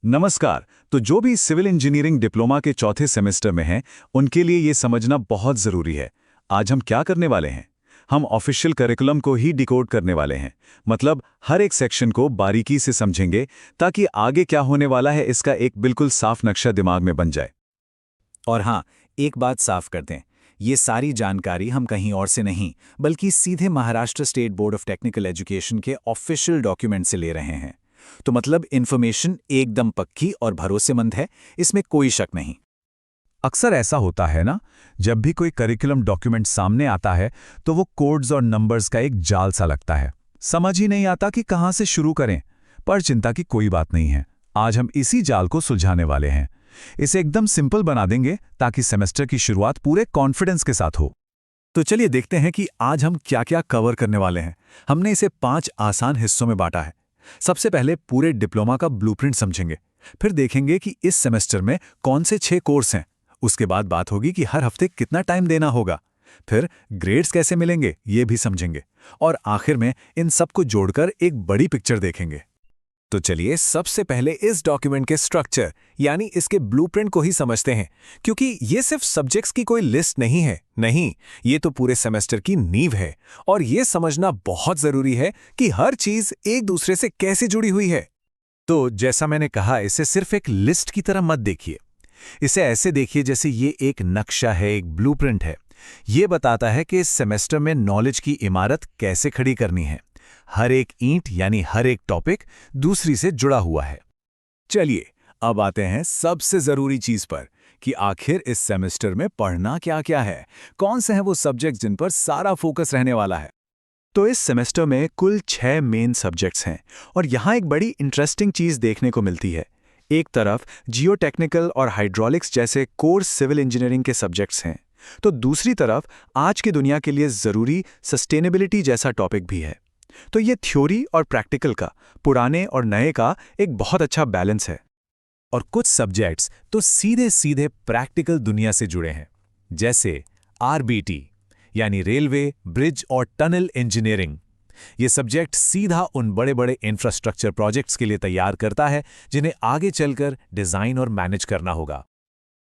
नमस्कार। तो जो भी सिविल इंजीनियरिंग डिप्लोमा के चौथे सेमेस्टर में हैं, उनके लिए ये समझना बहुत ज़रूरी है। आज हम क्या करने वाले हैं? हम ऑफिशियल करिकुलम को ही डिकोड करने वाले हैं। मतलब हर एक सेक्शन को बारीकी से समझेंगे ताकि आगे क्या होने वाला है इसका एक बिल्कुल साफ नक्शा दिमाग में बन जाए। और हाँ, एक बात साफ कर दें, ये सारी जानकारी हम कहीं और से नहीं, बल्कि सीधे Maharashtra state board of technical education के ऑफिशियल डॉक्यूमेंट से ले रहे हैं। तो मतलब इन्फॉर्मेशन एकदम पक्की और भरोसेमंद है, इसमें कोई शक नहीं। अक्सर ऐसा होता है ना, जब भी कोई करिकुलम डॉक्यूमेंट सामने आता है तो वो कोड्स और नंबर्स का एक जाल सा लगता है। समझ ही नहीं आता कि कहाँ से शुरू करें। पर चिंता की कोई बात नहीं है। आज हम इसी जाल को सुलझाने वाले हैं। इसे एकदम सिंपल बना देंगे ताकि सेमेस्टर की शुरुआत पूरे कॉन्फिडेंस के साथ हो। तो चलिए देखते हैं कि आज हम क्या-क्या कवर करने वाले हैं। हमने इसे 5 आसान हिस्सों में बांटा है। सबसे पहले पूरे डिप्लोमा का ब्लूप्रिंट समझेंगे। फिर देखेंगे कि इस सेमेस्टर में कौन से 6 कोर्स हैं। उसके बाद बात होगी कि हर हफ्ते कितना टाइम देना होगा। फिर ग्रेड्स कैसे मिलेंगे, ये भी समझेंगे। और आखिर में इन सबको जोड़कर एक बड़ी पिक्चर देखेंगे। तो चलिए सबसे पहले इस डॉक्यूमेंट के स्ट्रक्चर यानी इसके ब्लूप्रिंट को ही समझते हैं, क्योंकि ये सिर्फ सब्जेक्ट्स की कोई लिस्ट नहीं है। नहीं, ये तो पूरे सेमेस्टर की नींव है। और ये समझना बहुत जरूरी है कि हर चीज एक दूसरे से कैसे जुड़ी हुई है। तो जैसा मैंने कहा, इसे सिर्फ एक लिस्ट की तरह मत देखिए। इसे ऐसे देखिए जैसे ये एक नक्शा है, एक ब्लूप्रिंट है। ये बताता है कि इस सेमेस्टर में नॉलेज की इमारत कैसे खड़ी करनी है। हर एक ईंट यानी हर एक टॉपिक दूसरी से जुड़ा हुआ है। चलिए अब आते हैं सबसे जरूरी चीज पर कि आखिर इस सेमेस्टर में पढ़ना क्या-क्या है, कौन से हैं वो सब्जेक्ट्स जिन पर सारा फोकस रहने वाला है। तो इस सेमेस्टर में कुल 6 मेन सब्जेक्ट्स हैं और यहाँ एक बड़ी इंटरेस्टिंग चीज देखने को मिलती है। एक तरफ जियोटेक्निकल और हाइड्रोलिक्स जैसे कोर सिविल इंजीनियरिंग के सब्जेक्ट्स हैं, तो दूसरी तरफ आज की दुनिया के लिए जरूरी सस्टेनेबिलिटी जैसा टॉपिक भी है। तो ये थ्योरी और प्रैक्टिकल का, पुराने और नए का एक बहुत अच्छा बैलेंस है। और कुछ सब्जेक्ट्स तो सीधे सीधे प्रैक्टिकल दुनिया से जुड़े हैं, जैसे आरबीटी यानी रेलवे, ब्रिज और टनल इंजीनियरिंग। ये सब्जेक्ट सीधा उन बड़े बड़े इंफ्रास्ट्रक्चर प्रोजेक्ट्स के लिए तैयार करता है जिन्हें आगे चलकर डिजाइन और मैनेज करना होगा।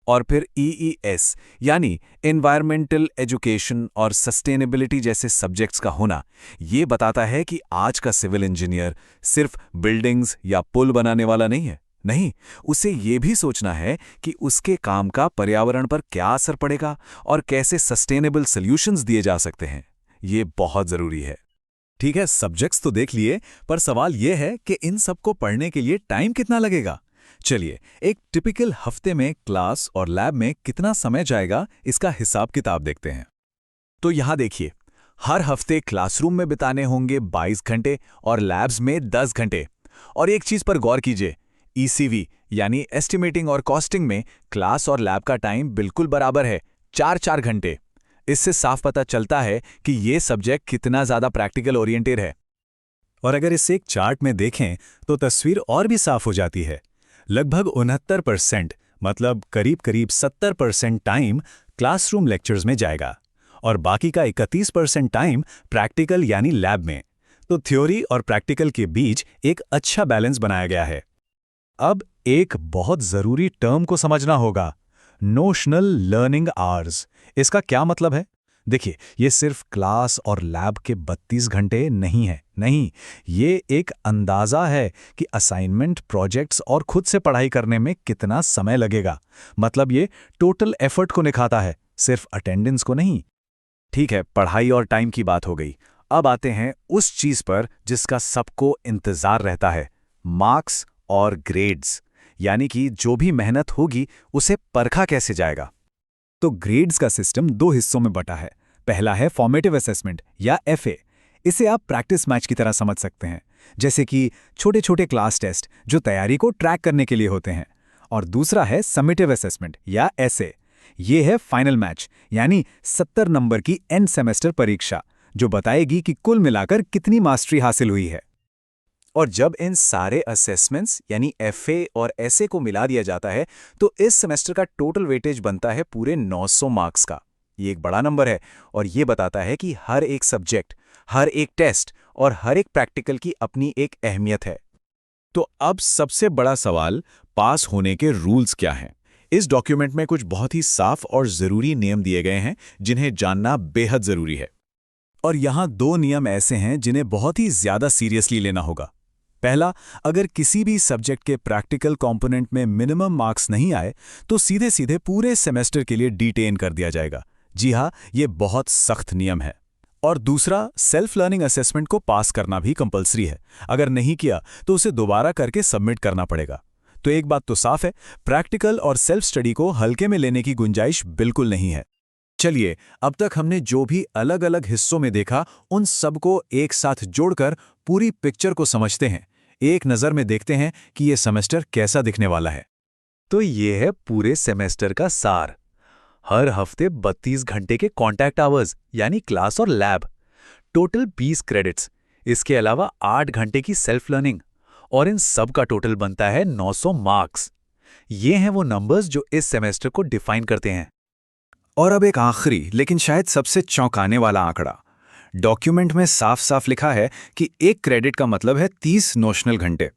और फिर ईईएस यानी एनवायरमेंटल एजुकेशन और सस्टेनेबिलिटी जैसे सब्जेक्ट्स का होना ये बताता है कि आज का सिविल इंजीनियर सिर्फ बिल्डिंग्स या पुल बनाने वाला नहीं है। नहीं, उसे ये भी सोचना है कि उसके काम का पर्यावरण पर क्या असर पड़ेगा और कैसे सस्टेनेबल सॉल्यूशंस दिए जा सकते हैं। ये बहुत जरूरी है। ठीक है, सब्जेक्ट्स तो देख लिए, पर सवाल यह है कि इन सबको पढ़ने के लिए टाइम कितना लगेगा। चलिए एक टिपिकल हफ्ते में क्लास और लैब में कितना समय जाएगा, इसका हिसाब किताब देखते हैं। तो यहां देखिए, हर हफ्ते क्लासरूम में बिताने होंगे 22 घंटे और लैब्स में 10 घंटे। और एक चीज पर गौर कीजिए, ईसीवी यानी एस्टिमेटिंग और कॉस्टिंग में क्लास और लैब का टाइम बिल्कुल बराबर है, 4-4 घंटे। इससे साफ पता चलता है कि ये सब्जेक्ट कितना ज्यादा प्रैक्टिकल ओरिएंटेड है। और अगर इसे एक चार्ट में देखें तो तस्वीर और भी साफ हो जाती है। लगभग 69% मतलब करीब करीब 70% टाइम क्लासरूम लेक्चर्स में जाएगा और बाकी का 31% टाइम प्रैक्टिकल यानी लैब में। तो थ्योरी और प्रैक्टिकल के बीच एक अच्छा बैलेंस बनाया गया है। अब एक बहुत जरूरी टर्म को समझना होगा, नोशनल लर्निंग आवर्स। इसका क्या मतलब है? देखिए, ये सिर्फ क्लास और लैब के 32 घंटे नहीं है। नहीं, ये एक अंदाजा है कि असाइनमेंट, प्रोजेक्ट्स और खुद से पढ़ाई करने में कितना समय लगेगा। मतलब ये टोटल एफर्ट को दिखाता है, सिर्फ अटेंडेंस को नहीं। ठीक है, पढ़ाई और टाइम की बात हो गई। अब आते हैं उस चीज पर जिसका सबको इंतजार रहता है, मार्क्स और ग्रेड्स। यानी कि जो भी मेहनत होगी उसे परखा कैसे जाएगा। तो ग्रेड्स का सिस्टम 2 हिस्सों में बटा है। पहला है फॉर्मेटिव असेसमेंट या एफए। इसे आप प्रैक्टिस मैच की तरह समझ सकते हैं, जैसे कि छोटे छोटे क्लास टेस्ट जो तैयारी को ट्रैक करने के लिए होते हैं। और दूसरा है समेटिव असेसमेंट या एसए। ये है फाइनल मैच, यानी 70 नंबर की एंड सेमेस्टर परीक्षा जो बताएगी कि कुल मिलाकर कितनी मास्टरी हासिल हुई है। और जब इन सारे असेसमेंट्स यानी एफए और एसए को मिला दिया जाता है तो इस सेमेस्टर का टोटल वेटेज बनता है पूरे 900 मार्क्स का। ये एक बड़ा नंबर है और ये बताता है कि हर एक सब्जेक्ट, हर एक टेस्ट और हर एक प्रैक्टिकल की अपनी एक अहमियत है। तो अब सबसे बड़ा सवाल, पास होने के रूल्स क्या हैं। इस डॉक्यूमेंट में कुछ बहुत ही साफ और ज़रूरी नियम दिए गए हैं जिन्हें जानना बेहद ज़रूरी है। और यहाँ 2 नियम ऐसे हैं जिन्हें बहुत ही ज़्यादा सीरियसली लेना होगा। पहला, अगर किसी भी सब्जेक्ट के प्रैक्टिकल कंपोनेंट में मिनिमम मार्क्स नहीं आए तो सीधे सीधे पूरे सेमेस्टर के लिए डिटेन कर दिया जाएगा। जी हाँ, ये बहुत सख्त नियम है। और दूसरा, सेल्फ लर्निंग असेसमेंट को पास करना भी कंपलसरी है। अगर नहीं किया तो उसे दोबारा करके सबमिट करना पड़ेगा। तो एक बात तो साफ है, प्रैक्टिकल और सेल्फ स्टडी को हल्के में लेने की गुंजाइश बिल्कुल नहीं है। चलिए, अब तक हमने जो भी अलग अलग हिस्सों में देखा उन सबको एक साथ जोड़कर पूरी पिक्चर को समझते हैं। एक नज़र में देखते हैं कि ये सेमेस्टर कैसा दिखने वाला है। तो ये है पूरे सेमेस्टर का सार। हर हफ्ते 32 घंटे के कॉन्टैक्ट आवर्स यानी क्लास और लैब, टोटल 20 क्रेडिट्स, इसके अलावा 8 घंटे की सेल्फ लर्निंग, और इन सब का टोटल बनता है 900 मार्क्स। ये हैं वो नंबर्स जो इस सेमेस्टर को डिफाइन करते हैं। और अब एक आखिरी लेकिन शायद सबसे चौंकाने वाला आंकड़ा। डॉक्यूमेंट में साफ साफ लिखा है कि 1 क्रेडिट का मतलब है 30 नोशनल घंटे।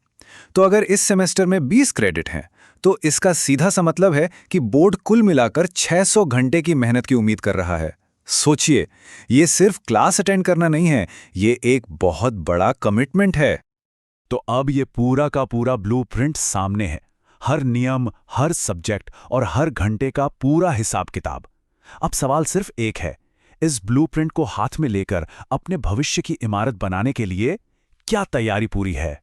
तो अगर इस सेमेस्टर में 20 क्रेडिट हैं तो इसका सीधा सा मतलब है कि बोर्ड कुल मिलाकर 600 घंटे की मेहनत की उम्मीद कर रहा है। सोचिए, ये सिर्फ क्लास अटेंड करना नहीं है, ये एक बहुत बड़ा कमिटमेंट है। तो अब ये पूरा का पूरा ब्लूप्रिंट सामने है। हर नियम, हर सब्जेक्ट और हर घंटे का पूरा हिसाब किताब। अब सवाल सिर्फ एक है, इस ब्लूप्रिंट को हाथ में लेकर अपने भविष्य की इमारत बनाने के लिए क्या तैयारी पूरी है?